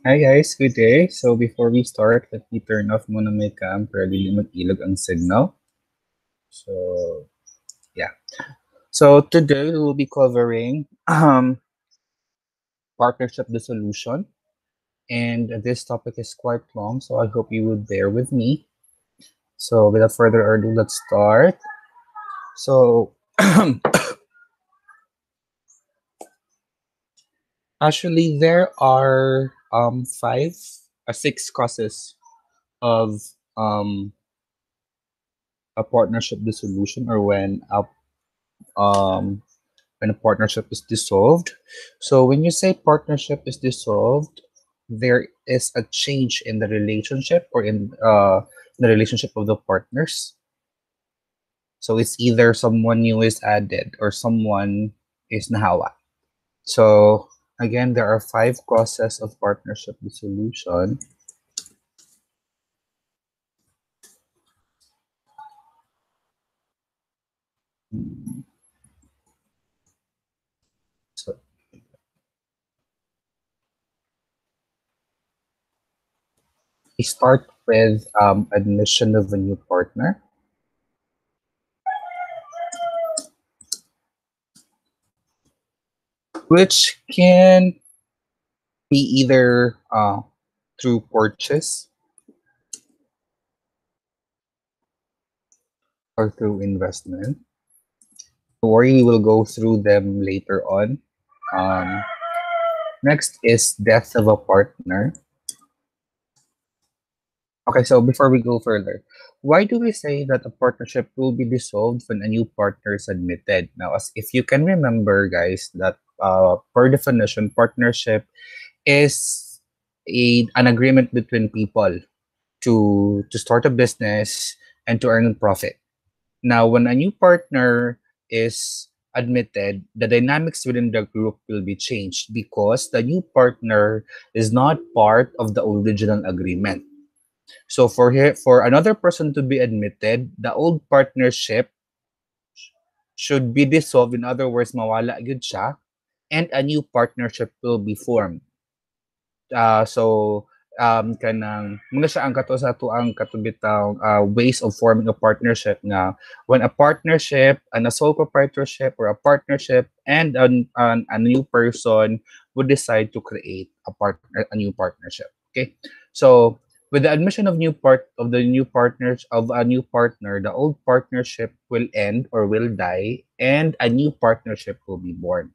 Hi guys, good day. So before we start, let me turn off muna my cam para hindi mag-ilog ang signal. So yeah. So today we will be covering partnership dissolution, and this topic is quite long, so I hope you would bear with me. So without further ado, let's start. So actually there are six causes of um a partnership dissolution, or um when a partnership is dissolved. So when you say partnership is dissolved, there is a change in the relationship, or in the relationship of the partners. So it's either someone new is added or someone is nahawa. So again, there are five causes of partnership dissolution. So we start with admission of a new partner, which can be either through purchase or through investment. Don't worry, we will go through them later on. Um, Next is death of a partner. Okay, so before we go further, why do we say that a partnership will be dissolved when a new partner is admitted? Now, as if you can remember, guys, that per definition, partnership is an agreement between people to start a business and to earn profit. Now, when a new partner is admitted, the dynamics within the group will be changed because the new partner is not part of the original agreement. So for another person to be admitted, the old partnership should be dissolved. In other words, mawala gyud siya, and a new partnership will be formed. So kanang muna siya ang kato sa ato ang katubitang ways of forming a partnership nga when a partnership and a sole proprietorship or a partnership and a new person would decide to create a new partnership. Okay, so with the admission of new partners of a new partner, the old partnership will end or will die, and a new partnership will be born.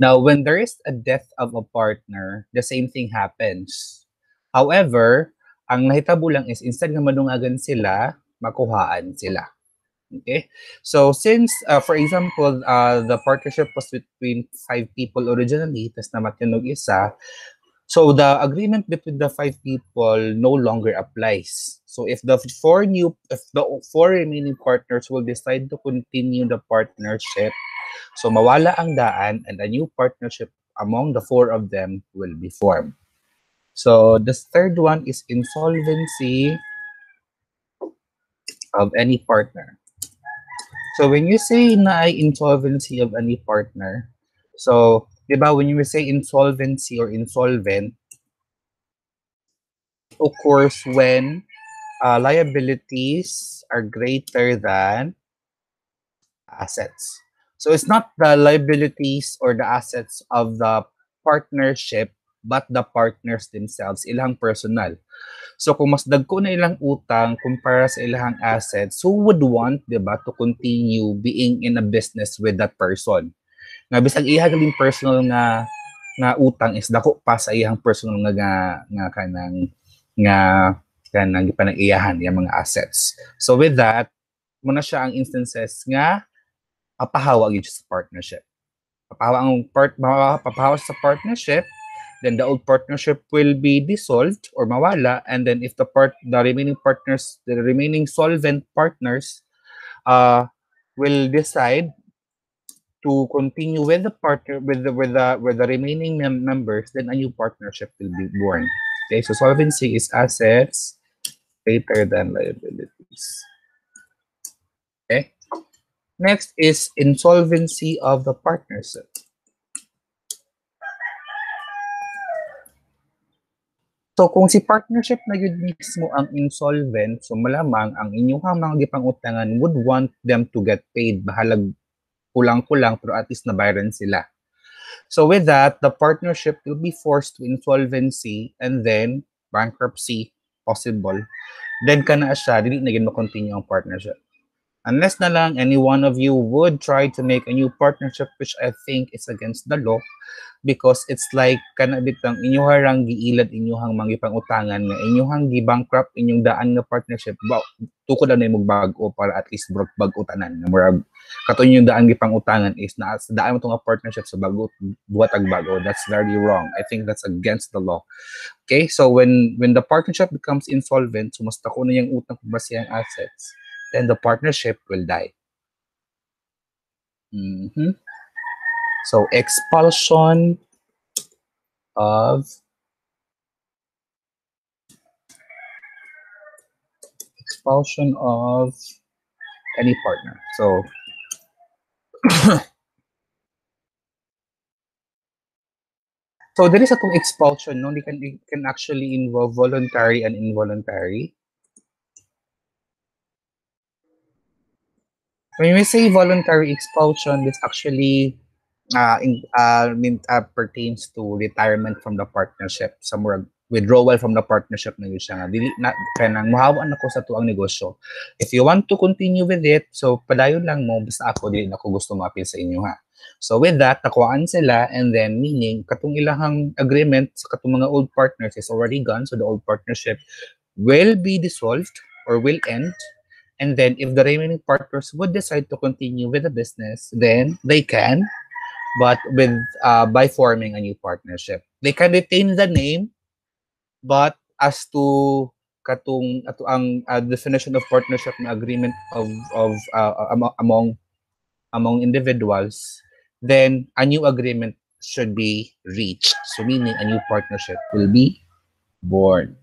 Now, when there is a death of a partner, the same thing happens. However, ang nahitabo lang is instead nga madungagan sila, makuhaan sila. Okay? So, since, for example, the partnership was between five people originally, tas namatinog isa, so the agreement between the five people no longer applies. So if the four remaining partners will decide to continue the partnership, so mawala ang daan and a new partnership among the four of them will be formed. So the third one is insolvency of any partner. So when you say na ay insolvency of any partner, so di ba when you say insolvency or insolvent, of course when liabilities are greater than assets. So it's not the liabilities or the assets of the partnership, but the partners themselves, ilang personal. So kung mas dagko na ilang utang kumpara sa ilang assets, who would want, 'di ba, to continue being in a business with that person? Nga bisag iya galing personal nga utang is dako pa sa iyang personal nga nga kanang gipanag-iyahan yang mga assets. So with that, muna siya ang instances nga papahawa gyud sa partnership. Papahawa sa partnership, then the old partnership will be dissolved or mawala, and then if the remaining solvent partners uh will decide to continue with the partner with the remaining members, then a new partnership will be born. Okay, so solvency is assets greater than liabilities. Okay. Next is insolvency of the partnership. So kung si partnership na yun mismo ang insolvent, so malamang ang inyong mga gipangutangan would want them to get paid. Bahalag kulang-kulang pero at least nabayaran sila. So with that, the partnership will be forced to insolvency and then bankruptcy possible. Then kana siya, dili na gid mo-continue ang partnership. Unless na lang any one of you would try to make a new partnership, which I think is against the law, because it's like kana bitang inyuharang giilad inyuhang mga pangutangan nga inyuhang gi-bankrupt inyong daan nga partnership. Tukod na imong bag-o para at least bag-o tanan nga murag kato inyong daan gipangutangan is na sa daan mo nga partnership sa bago buhatag bago. That's very wrong. I think that's against the law. Okay, so when the partnership becomes insolvent, so mas tako na yung utang basiyang assets, then the partnership will die. So expulsion of any partner. So there is atong expulsion, no? It can actually involve voluntary and involuntary. When we say voluntary expulsion, this actually pertains to retirement from the partnership. Somewhere withdrawal from the partnership na yun siya nga. Dili na kanang mahawaan ako sa tuang negosyo. If you want to continue with it, so padayon lang mo, basta ako dili na ako gusto mapil sa inyo ha. So with that, nakuhaan sila and then meaning katong ilahang agreement sa katong mga old partners is already gone, so the old partnership will be dissolved or will end. And then if the remaining partners would decide to continue with the business, then they can, but with by forming a new partnership. They can retain the name, but as to katong ato ang definition of partnership na agreement of among individuals, then a new agreement should be reached. So meaning a new partnership will be born.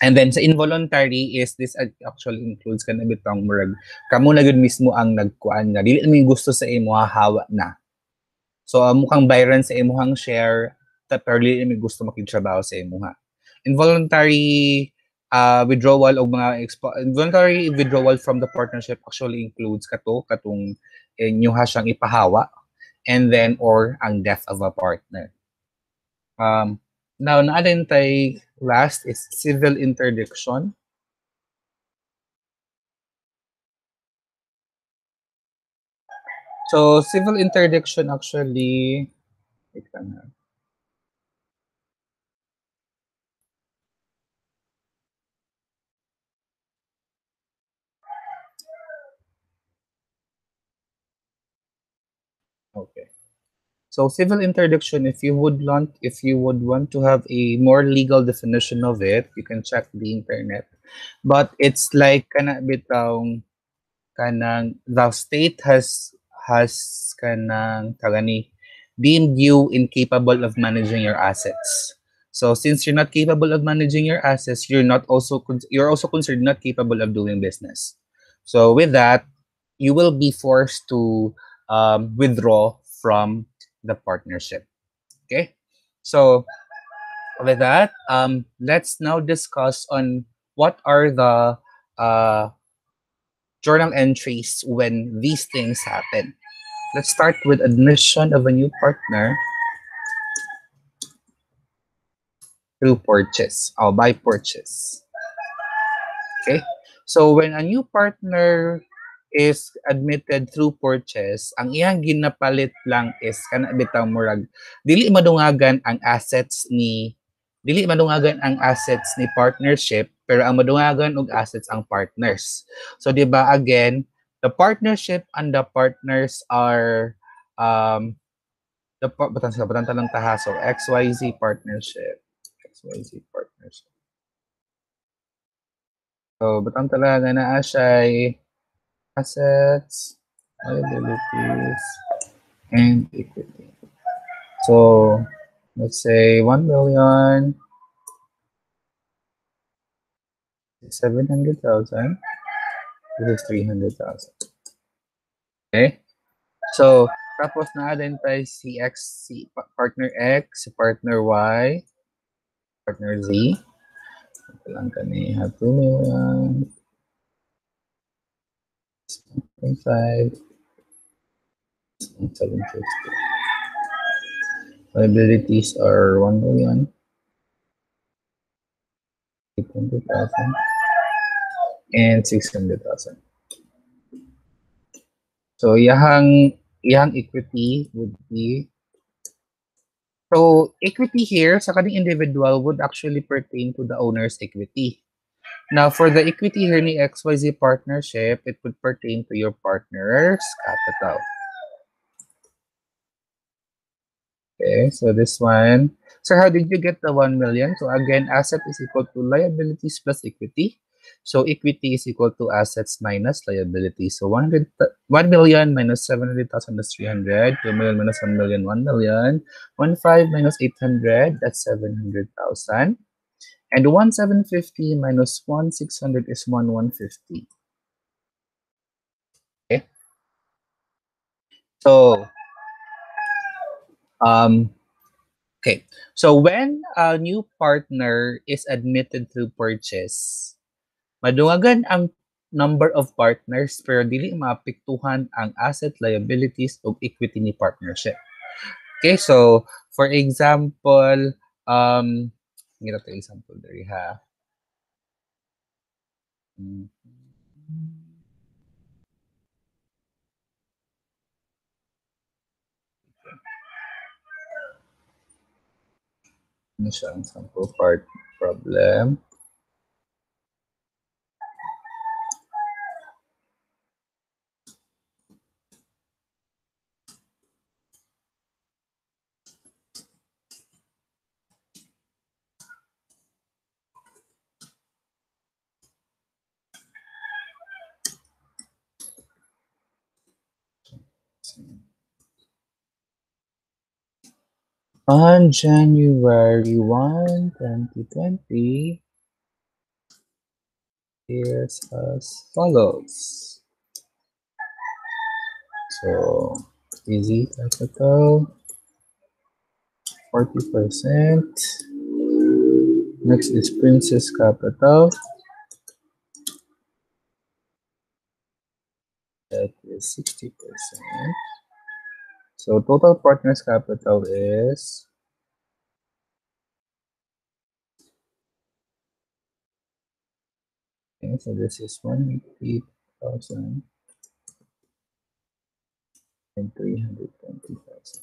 And then sa involuntary is this actually includes kana bitang murag kamo na gud mismo ang nagkuan nga dili mo gusto sa imo hawa na. So mukhang bayaran sa imuhang share pero dili mo gusto makigtrabaho sa imuha. Involuntary withdrawal o mga involuntary withdrawal from the partnership actually includes katong inyuha siyang ipahawa and then or ang death of a partner. Now naadentay last is civil interdiction. So civil interdiction actually okay. So civil interdiction, if you would want to have a more legal definition of it, you can check the internet. But it's like kanang the state has deemed you incapable of managing your assets. So since you're not capable of managing your assets, you're also considered not capable of doing business. So with that, you will be forced to withdraw from the partnership. Okay, so with that, let's now discuss on what are the journal entries when these things happen. Let's start with admission of a new partner through purchase or by purchase. Okay, so when a new partner is admitted through purchase, ang iyang ginapalit lang is kana bitang murag dili madungagan ang assets ni partnership, pero ang madungagan og assets ang partners. So di ba again, the partnership and the partners are batang tanang taha, so XYZ partnership. So batang talaga na siya assets, liabilities, and equity. So let's say 1 million, 700,000. This is 300,000. Okay. So tapos na-identify si partner X, si partner Y. partner Z. Ito lang kami, have 2 million, 1.5, 750. Liabilities are 1 million, 800,000, and 600,000. So, yang equity would be, so equity here sa kaning individual would actually pertain to the owner's equity. Now, for the equity here ni XYZ partnership, it would pertain to your partner's capital. Okay, so this one. So how did you get the 1 million? So again, asset is equal to liabilities plus equity. So equity is equal to assets minus liabilities. So 1 million minus 700,000 is 300. 2 million minus 1 million, 1 million. 1.5 minus 800, that's 700,000. And 1,750 minus 1,600 is 1,150. Okay. So, okay. So when a new partner is admitted through purchase, madungagan ang number of partners pero dili maapektuhan ang asset, liabilities o equity ni partnership. Okay, so for example, ngira to example diri ha. Ano siya ang sample part problem? On January 1, 2020, is as follows. So, easy capital, 40%. Next is Princess Capital. That is 60%. So total partners capital is okay, so this is 180,000 and 320,000.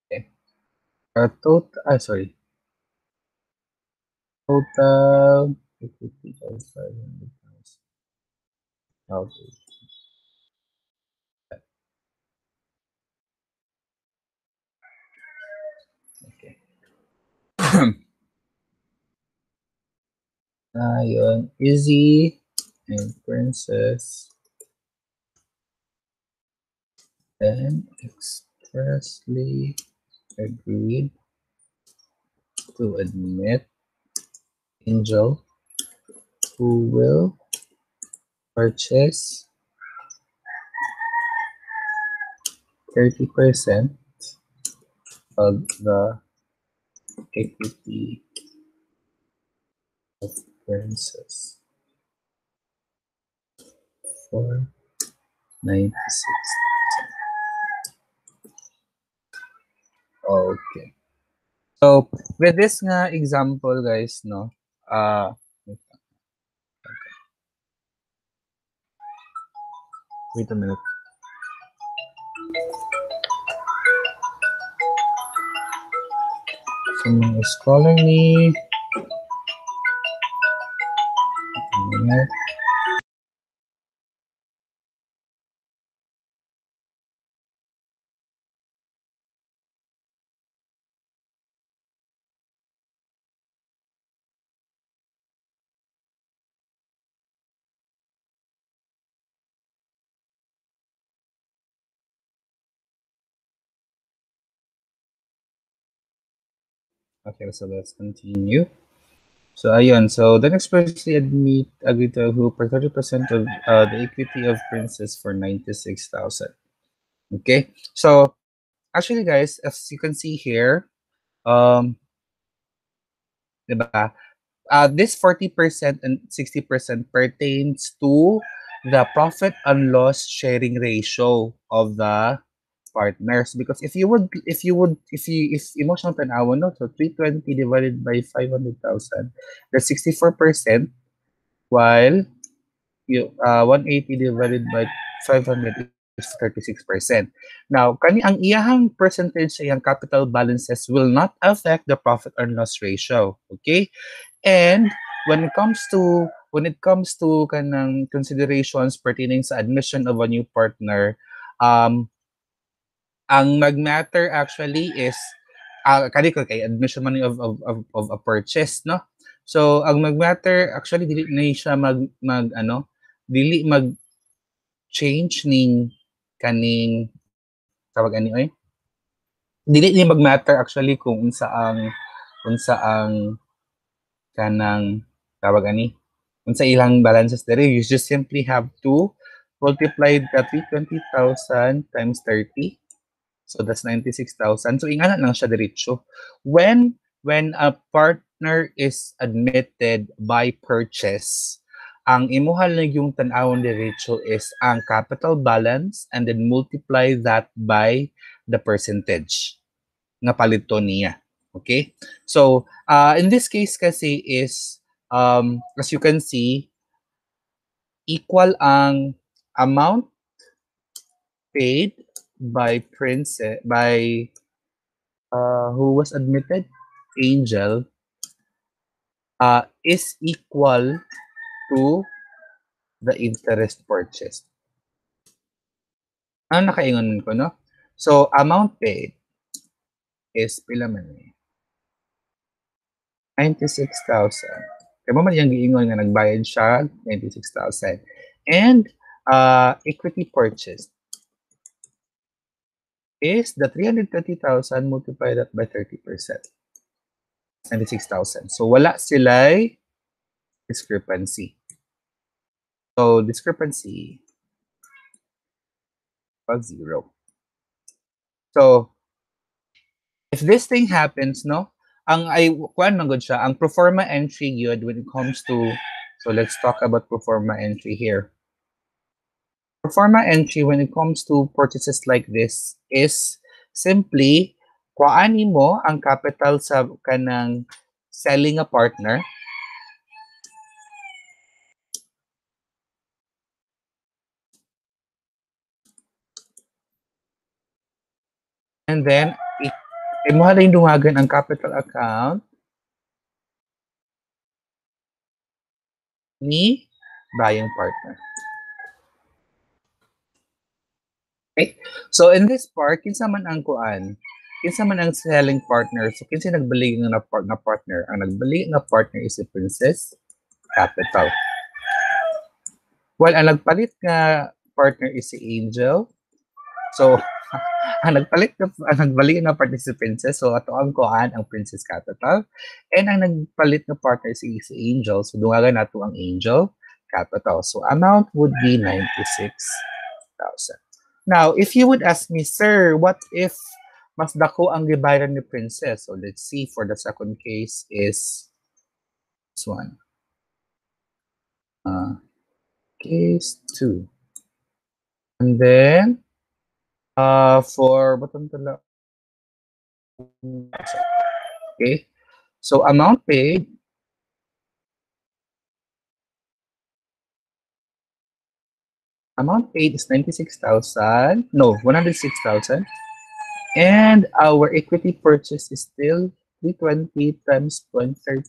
Okay. Total sorry. Total equity of 500,000. Okay. Yun, Izzy and Princess then expressly agreed to admit Angel, who will purchase 30% of the equity of Princess for 96. Okay. So with this nga example, guys, no, wait a minute. Someone is calling me. A minute. Okay, so let's continue. So ayun, so the next person agreed to who for 30% of the equity of Princess for 96,000. Okay, so actually, guys, as you can see here, Diba? This 40% and 60% pertains to the profit and loss sharing ratio of the partners, because if emotional tanawa, no, so 320 divided by 500,000, that's 64%, while you 180 divided by 500 is 36%. Now, kani ang iyahang percentage sa iyang capital balances will not affect the profit and loss ratio. Okay? And when it comes to kanang considerations pertaining sa admission of a new partner, ang mag-matter actually is kani ko kay admission man of a purchase, no? So ang mag-matter actually dili na siya dili mag change ning kaning tawag ani oy. Dili ni mag-matter actually kung unsa ang kanang tawag ani unsa ilang balances dere. You just simply have to multiply the 320,000 times 30. So that's 96,000. So ingana lang siya diretso. When a partner is admitted by purchase, ang imuha lang yung tan-awon diretso is ang capital balance and then multiply that by the percentage nga palito niya. Okay? So, in this case kasi is, as you can see, equal ang amount paid by who was admitted, Angel, is equal to the interest purchased. Ano nakaingon ko, no? So, amount paid is pila man eh? 96,000. Kaya mo man yung giingon nga nagbayad siya 96,000. And equity purchased is the 330,000 multiplied that by 30%. 96,000. So wala sila'y discrepancy. So discrepancy was 0. So if this thing happens, no, ang kuan man gud siya, ang pro forma entry yun when it comes to, so let's talk about pro forma entry here. Pro forma entry when it comes to purchases like this is simply kuani mo ang capital sa kanang selling a partner, and then imuha lang dungagan ang capital account ni buying partner. Okay? So in this part, kinsa man ang kuan, kinsa man ang selling partner, so kinsa nagbali nga partner, ang nagbali nga partner is si Princess Capital. While ang nagpalit nga partner is si Angel. So ang nagbali nga partner si Princess, so ato ang kuan ang Princess Capital, and ang nagpalit nga partner si Angel, so dungagan nato ang Angel Capital. So amount would be 96,000. Now, if you would ask me, sir, what if mas dako ang gibayaran ni Princess? So let's see, for the second case is this one. Case 2. And then, for bottom to left. Okay. So amount paid is 96,000. No, 106,000. And our equity purchase is still 320 times 0.30.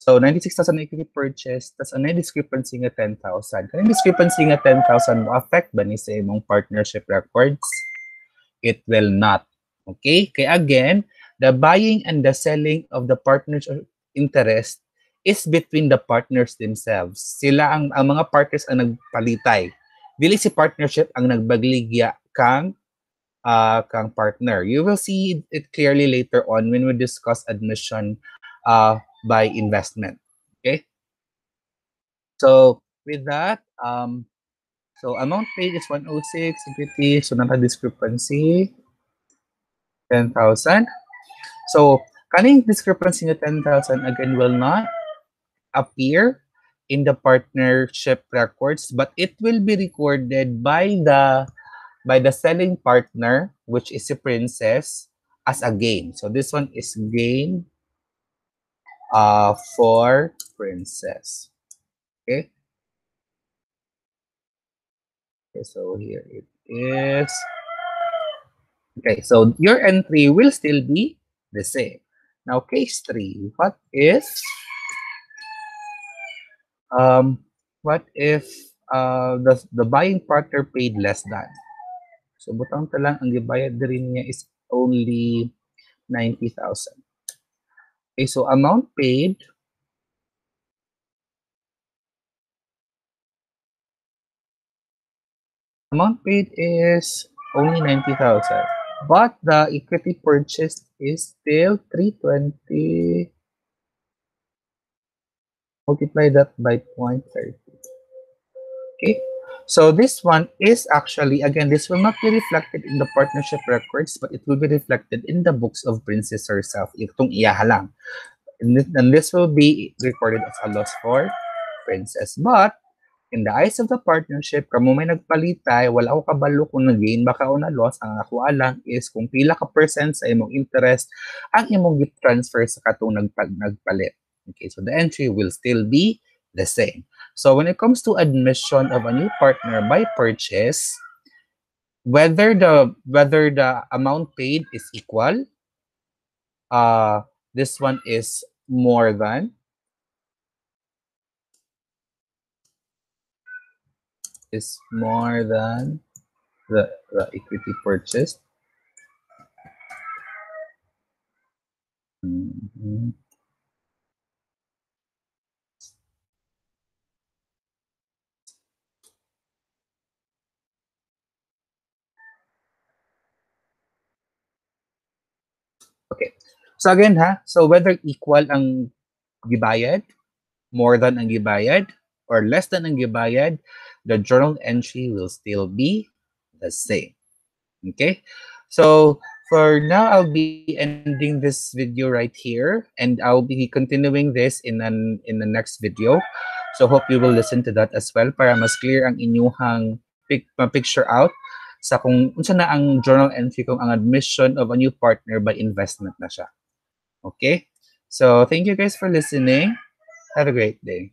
So 96,000 equity purchase, tas ano yung discrepancy nga 10,000. Kaya yung discrepancy nga 10,000 mo affect ba ni sa imong partnership records? It will not. Okay? Kaya again, the buying and the selling of the partner's interest is between the partners themselves. Sila ang mga partners ang nagpalitay. Dili si partnership ang nagbagligya kang partner. You will see it clearly later on when we discuss admission by investment. Okay? So with that, so amount paid is 106, equity, so naka discrepancy 10,000. So, kaning discrepancy ng 10,000 again will not appear in the partnership records, but it will be recorded by the selling partner, which is a princess, as a gain. So this one is gain for princess. Okay. Okay, so here it is. Okay, so your entry will still be the same. Now, case 3, um, what if the buying partner paid less than? So, butang talang ang gibayad rin niya is only 90,000. Okay, so amount paid is only 90,000. But the equity purchased is still 320. Multiply that by 0.30. Okay. So this one is actually, again, this will not be reflected in the partnership records, but it will be reflected in the books of Princess herself. Itong iyaha lang. And this will be recorded as a loss for Princess. But in the eyes of the partnership, kamo may nagpalitay, wala ko kabalo kung nag-gain baka o na-loss, ang ako alang is kung pila ka percent sa imong interest ang imong transfer sa katong nagpalit. Okay, so the entry will still be the same. So when it comes to admission of a new partner by purchase, whether the amount paid is equal, this one is more than, the equity purchased. Mhm. Okay. So again so whether equal ang gibayad, more than ang gibayad, or less than ang gibayad, the journal entry will still be the same. Okay? So for now, I'll be ending this video right here, and I'll be continuing this in the next video. So hope you will listen to that as well para mas clear ang inyuhang picture out sa kung unsa na ang journal entry kung ang admission of a new partner by investment na siya. Okay? So thank you guys for listening. Have a great day.